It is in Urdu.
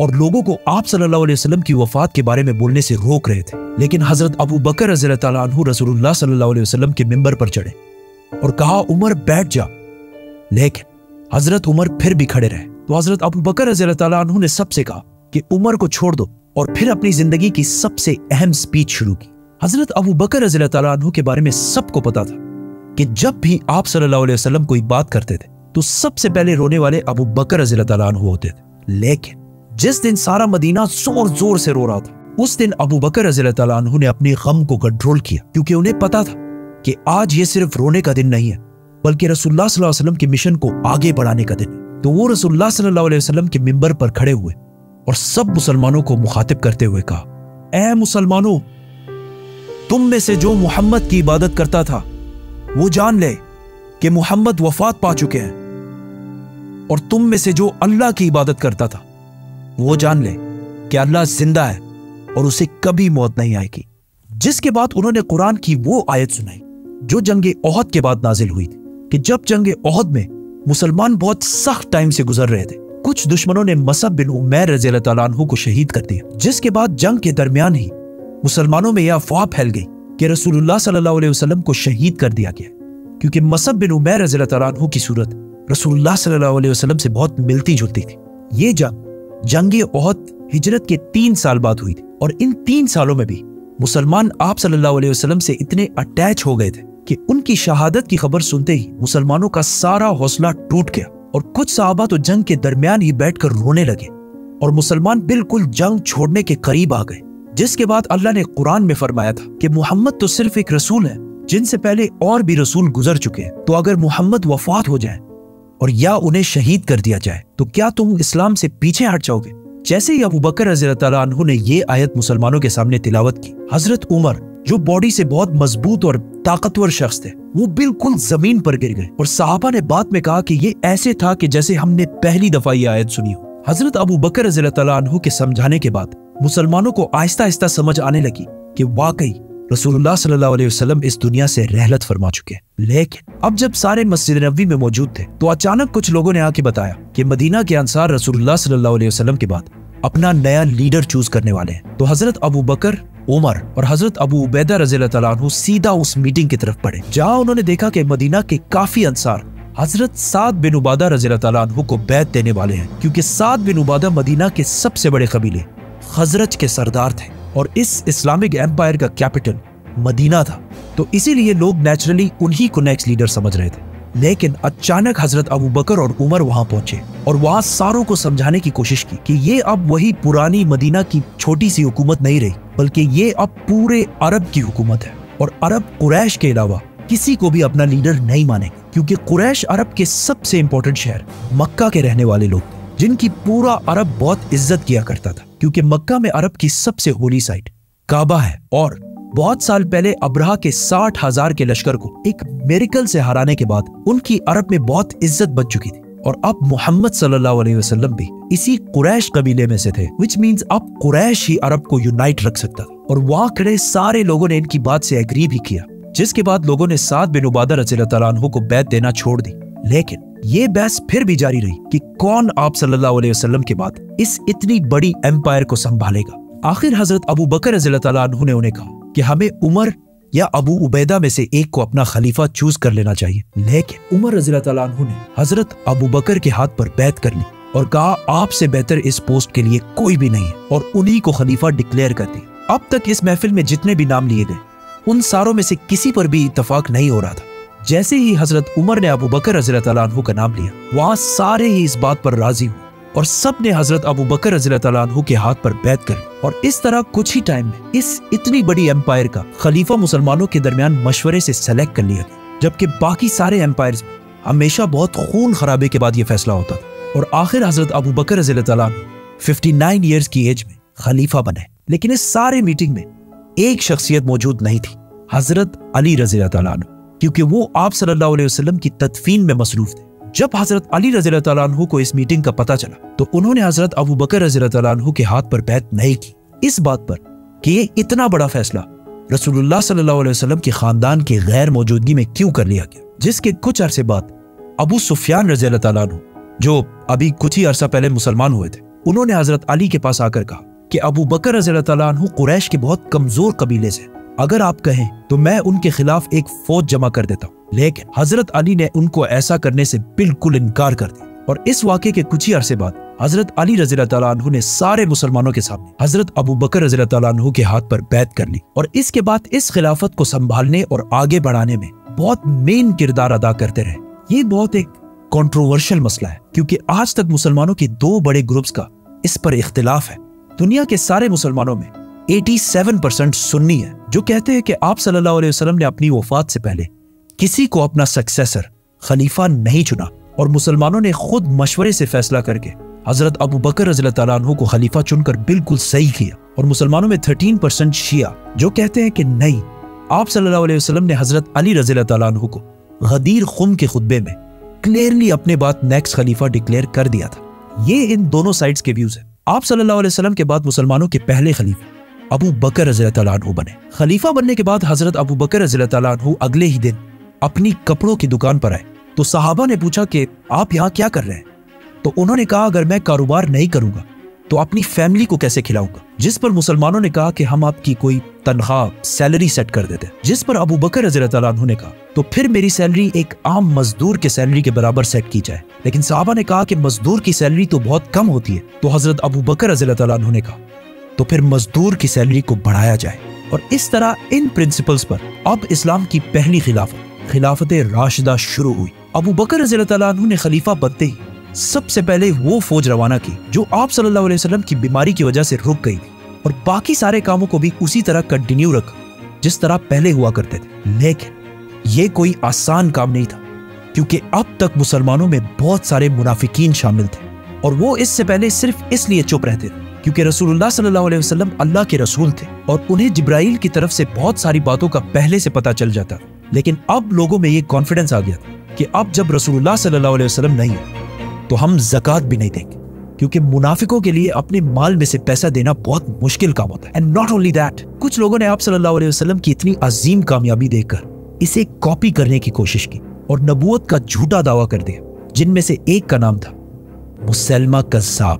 اور لوگوں کو آپ صلی اللہ علیہ وسلم کی وفات کے بارے میں بولنے سے روک رہے تھے، لیکن حضرت ابو بکر رضی اللہ تعالیٰ عنہ رسول اللہ صلی اللہ علیہ وسلم کے ممبر پر چڑھے اور کہا عمر بیٹھ جا، لیکن حضرت عمر پھر بھی کھڑے رہے۔ تو حضرت ابو بکر رضی اللہ تعالیٰ عنہ نے سب سے کہا کہ عمر کو چھوڑ دو، اور پھر اپنی زندگی کی سب سے اہم سپیچ شروع کی۔ حضرت ابو بکر رضی اللہ تعالیٰ عنہ کے بارے میں سب کو پتا تھا کہ جب بھی آپ صلی اللہ علیہ وسلم کوئی بات کرتے تھے تو سب سے پہلے رونے والے ابو بکر رضی اللہ تعالیٰ عنہ ہوتے تھے، لیکن جس دن سارا مدینہ زور زور سے رو رہا تھا اس دن ابو بکر رضی اللہ تعالیٰ عنہ نے اپنے غم کو کنٹرول کیا، کیونکہ انہیں پتا تھا کہ آج یہ صرف رونے کا دن نہیں ہے بلکہ رسول اللہ صلی اللہ علیہ وسلم کے مشن کو آگے بڑھانے کا دن ہے۔ تو وہ رسول اللہ صلی اللہ علیہ وسلم کے ممبر پر کھڑے ہوئے اور سب مسلمانوں کو مخاطب کرتے ہوئے کہا، اے مسلمانوں، تم میں سے جو محمد کی عبادت کرتا تھا وہ جان لے کہ محمد وفات پا چکے ہیں، اور تم میں سے جو اللہ کی عبادت کرتا تھا وہ جان لے کہ اللہ زندہ ہے اور اسے کبھی موت نہیں آئے گی۔ جس کے بعد انہوں نے قرآن کی وہ آیت سنائی جو جنگ احد کے بعد نازل ہوئی تھی کہ جب جنگ احد میں مسلمان بہت سخت ٹائم سے گزر رہے تھے، کچھ دشمنوں نے مصعب بن عمیر رضی اللہ تعالیٰ عنہ کو شہید کر دیا، جس کے بعد جنگ کے درمیان ہی مسلمانوں میں یہ افواہ پھیل گئی کہ رسول اللہ صلی اللہ علیہ وسلم کو شہید کر دیا گیا، کیونکہ مصعب بن عمیر رضی اللہ تعالیٰ عنہ کی صورت رسول اللہ صلی اللہ علیہ وسلم سے بہت ملتی جلتی تھی۔ یہ جنگ احد ہجرت کے 3 سال بعد ہوئی تھی، اور ان 3 سالوں میں بھی مسلمان آپ صلی اللہ علیہ وسلم سے اتنے اٹیچ ہو گئے تھے کہ ان کی شہادت کی خبر سنتے ہی مسلمانوں کا سارا حوصلہ ٹوٹ گیا، اور کچھ صحابہ تو جنگ کے درمیان ہی بیٹھ کر رونے لگے اور مسلمان بالکل جنگ چھوڑنے کے قریب آ گئے۔ جس کے بعد اللہ نے قرآن میں فرمایا تھا کہ محمد تو صرف ایک رسول ہے جن سے پہلے اور بھی رسول گزر چکے ہیں، تو اگر محمد وفات ہو جائیں اور یا انہیں شہید کر دیا جائے تو کیا تم اسلام سے پیچھے ہٹ جاؤ گے؟ جیسے ہی ابو بکر رضی اللہ تعالیٰ عنہ نے یہ آیت مسلمانوں کے سامنے تلاوت کی، حضرت عمر جو باڈی سے بہت مضبوط اور طاقتور شخص تھے وہ بالکل زمین پر گر گئے، اور صحابہ نے بعد میں کہا کہ یہ ایسے تھا کہ جیسے ہم نے پہلی دفعہ یہ آیت سنی ہو۔ حضرت ابو بکر رضی اللہ تعالیٰ عنہ کے سمجھانے کے بعد مسلمانوں کو آہستہ آہستہ سمجھ آنے لگی کہ واقعی رسول اللہ صلی اللہ علیہ وسلم اس دنیا سے رحلت فرما چکے ہیں۔ لیکن اب جب سارے مسجد نبوی میں موجود تھے تو اچانک کچھ لوگوں نے آ کے بتایا کہ مدینہ کے انصار رسول اللہ صلی اللہ علیہ وسلم کے بعد اپنا نیا لیڈر چوز کرنے والے ہیں۔ تو حضرت ابو بکر، عمر اور حضرت ابو عبیدہ رضی اللہ تعالیٰ عنہ سیدھا اس میٹنگ کی طرف بڑھے جہاں انہوں نے دیکھا کہ مدینہ کے کافی انصار حضرت سعد بن عبادہ رضی اللہ تعالیٰ عنہ کو بیعت دینے والے ہیں، کیونکہ سعد بن عبادہ مدینہ کے سب سے بڑے قبیلے خزرج کے سردار تھے اور اس اسلامک ایمپائر کا کیپٹل مدینہ تھا، تو اسی لیے لوگ نیچرلی انہی کو نیکسٹ لیڈر سمجھ رہے تھے۔ لیکن اچانک حضرت ابو بکر اور عمر وہاں پہنچے اور وہاں ساروں کو سمجھانے کی کوشش کی کہ یہ اب وہی پرانی مدینہ کی چھوٹی سی حکومت نہیں رہی، بلکہ یہ اب پورے عرب کی حکومت ہے، اور عرب قریش کے علاوہ کسی کو بھی اپنا لیڈر نہیں مانے، کیونکہ قریش عرب کے سب سے امپورٹنٹ شہر مکہ کے رہنے والے لوگ تھے جن کی پورا عرب بہت عزت کیا کرتا تھا، کیونکہ مکہ میں عرب کی سب سے ہولی سائٹ کعبہ ہے، اور بہت سال پہلے ابرہہ کے 60,000 کے لشکر کو ایک میریکل سے ہرانے کے بعد ان کی عرب میں بہت عزت بچ چکی تھی، اور اب محمد صلی اللہ علیہ وسلم بھی اسی قریش قبیلے میں سے تھے، which means اب قریش ہی عرب کو یونائٹ رکھ سکتا تھا، اور وہاں کھڑے سارے لوگوں نے ان کی بات سے ایگری بھی کیا، جس کے بعد لوگوں نے سعد بن عبادہ رضی اللہ تعالیٰ عنہ کو بیعت دینا چھوڑ دی۔ لیکن یہ بحث پھر بھی جاری رہی کہ کون آپ صلی اللہ علیہ وسلم کے بعد اس اتنی بڑی ایمپائر کو سنبھالے گا۔ آخر حضرت ابو بکر رضی اللہ تعالیٰ عنہ نے انہیں کہا کہ ہمیں عمر یا ابو عبیدہ میں سے ایک کو اپنا خلیفہ چوز کر لینا چاہیے، لیکن عمر رضی اللہ تعالیٰ عنہ نے حضرت ابو بکر کے ہاتھ پر بیعت کر لی اور کہا آپ سے بہتر اس پوسٹ کے لیے کوئی بھی نہیں ہے، اور انہی کو خلیفہ ڈکلیئر کر دی۔ اب تک اس محفل میں جتنے بھی نام لیے گئے ان ساروں میں سے کسی پر بھی اتفاق نہیں ہو رہا تھا۔ جیسے ہی حضرت عمر نے ابو بکر رضی اللہ تعالیٰ عنہ کا نام لیا وہاں سارے ہی اس بات پر راضی ہوئے اور سب نے حضرت ابو بکر رضی اللہ تعالیٰ عنہ کے ہاتھ پر بیعت کر لی، اور اس طرح کچھ ہی ٹائم میں اس اتنی بڑی ایمپائر کا خلیفہ مسلمانوں کے درمیان مشورے سے سلیکٹ کر لیا گیا، جبکہ باقی سارے ایمپائرز میں ہمیشہ بہت خون خرابے کے بعد یہ فیصلہ ہوتا تھا، اور آخر حضرت ابو بکر رضی اللہ تعالیٰ عنہ 59 ایئرز کی ایج میں خلیفہ بنے۔ لیکن اس سارے میٹنگ میں ایک شخصیت موجود نہیں تھی، حضرت علی رضی اللہ تعالیٰ عنہ، کیونکہ وہ آپ صلی اللہ علیہ وسلم کی تدفین میں مصروف تھے۔ جب حضرت علی رضی اللہ تعالیٰ عنہ کو اس میٹنگ کا پتہ چلا تو انہوں نے حضرت ابو بکر رضی اللہ تعالیٰ عنہ کے ہاتھ پر بیعت نہیں کی، اس بات پر کہ یہ اتنا بڑا فیصلہ رسول اللہ صلی اللہ علیہ وسلم کے خاندان کی غیر موجودگی میں کیوں کر لیا گیا۔ جس کے کچھ عرصے بعد ابو سفیان رضی اللہ تعالیٰ عنہ، جو ابھی کچھ ہی عرصہ پہلے مسلمان ہوئے تھے، انہوں نے حضرت علی کے پاس آ کر کہا کہ ابو بکر رضی اللہ تعالیٰ عنہ قریش کے بہت کمزور قبیلے سے، اگر آپ کہیں تو میں ان کے خلاف ایک فوج جمع کر دیتا ہوں۔ لیکن حضرت علی نے ان کو ایسا کرنے سے بالکل انکار کر دیا، اور اس واقعے کے کچھ ہی عرصے بعد حضرت علی رضی اللہ تعالیٰ عنہ نے سارے مسلمانوں کے سامنے حضرت ابو بکر رضی اللہ تعالیٰ عنہ کے ہاتھ پر بیعت کر لی، اور اس کے بعد اس خلافت کو سنبھالنے اور آگے بڑھانے میں بہت مین کردار ادا کرتے رہے۔ یہ بہت ایک کنٹروورشل مسئلہ ہے، کیونکہ آج تک مسلمانوں کے دو بڑے گروپس کا اس پر اختلاف ہے۔ دنیا کے سارے مسلمانوں میں 87% سنی ہے، جو کہتے ہیں کہ آپ صلی اللہ علیہ وسلم نے اپنی وفات سے پہلے کسی کو اپنا سکسیسر خلیفہ نہیں چنا، اور مسلمانوں نے خود مشورے سے فیصلہ کر کے حضرت ابو بکر رضی اللہ تعالیٰ عنہ کو خلیفہ چن کر بالکل صحیح کیا۔ اور مسلمانوں میں 13% شیعہ جو کہتے ہیں کہ نہیں، آپ صلی اللہ علیہ وسلم نے حضرت علی رضی اللہ تعالیٰ عنہ کو غدیر خم کے خطبے میں کلیئرلی اپنے بعد نیکسٹ خلیفہ ڈکلیئر کر دیا تھا۔ یہ ان دونوں سائڈز کے ویوز ہیں۔ آپ صلی اللہ علیہ وسلم کے بعد مسلمانوں کے پہلے خلیفہ ابو بکر رضی اللہ تعالیٰ عنہ بنے۔ خلیفہ بننے کے بعد حضرت ابو بکر رضی اللہ تعالیٰ عنہ اگلے ہی دن اپنی کپڑوں کی دکان پر آئے تو صحابہ نے پوچھا کہ آپ یہاں کیا کر رہے ہیں؟ تو انہوں نے کہا اگر میں کاروبار نہیں کروں گا تو اپنی فیملی کو کیسے کھلاؤں گا؟ جس پر مسلمانوں نے کہا کہ ہم آپ کی کوئی تنخواہ سیلری سیٹ کر دیتے ہیں، جس پر ابو بکر رضی اللہ تعالیٰ عنہ نے کہا تو پھر میری سیلری ایک عام مزدور کے سیلری کے برابر سیٹ کی جائے۔ لیکن صحابہ نے کہا کہ مزدور کی سیلری تو بہت کم ہوتی ہے، تو حضرت ابو بکر رضی اللہ تعالیٰ عنہ نے کہا تو پھر مزدور کی سیلری کو بڑھایا جائے۔ اور اس طرح ان پرنسپلز پر اب اسلام کی پہلی خلافت راشدہ شروع ہوئی۔ ابو بکر رضی اللہ تعالیٰ عنہ نے خلیفہ بنتے ہی سب سے پہلے وہ فوج روانہ کی جو آپ صلی اللہ علیہ وسلم کی بیماری کی وجہ سے رک گئی تھی، اور باقی سارے کاموں کو بھی اسی طرح کنٹینیو رکھا جس طرح پہلے ہوا کرتے تھے۔ لیکن یہ کوئی آسان کام نہیں تھا، کیونکہ اب تک مسلمانوں میں بہت سارے منافقین شامل تھے، اور وہ اس سے پہلے صرف اس لیے چپ رہتے تھے کیونکہ رسول اللہ صلی اللہ علیہ وسلم اللہ کے رسول تھے اور انہیں جبرائیل کی طرف سے بہت ساری باتوں کا پہلے سے پتہ چل جاتا۔ لیکن اب لوگوں میں یہ کانفیڈنس آ گیا تھا کہ اب جب رسول اللہ صلی اللہ علیہ وسلم نہیں تو ہم زکوٰۃ بھی نہیں دیں گے، کیونکہ منافقوں کے لیے اپنے مال میں سے پیسہ دینا بہت مشکل کام ہوتا ہے۔ اینڈ ناٹ اونلی دیٹ، کچھ لوگوں نے آپ صلی اللہ علیہ وسلم کی اتنی عظیم کامیابی دیکھ کر اسے کاپی کرنے کی کوشش کی اور نبوت کا جھوٹا دعویٰ کر دیا، جن میں سے ایک کا نام تھا مسلمہ کذاب۔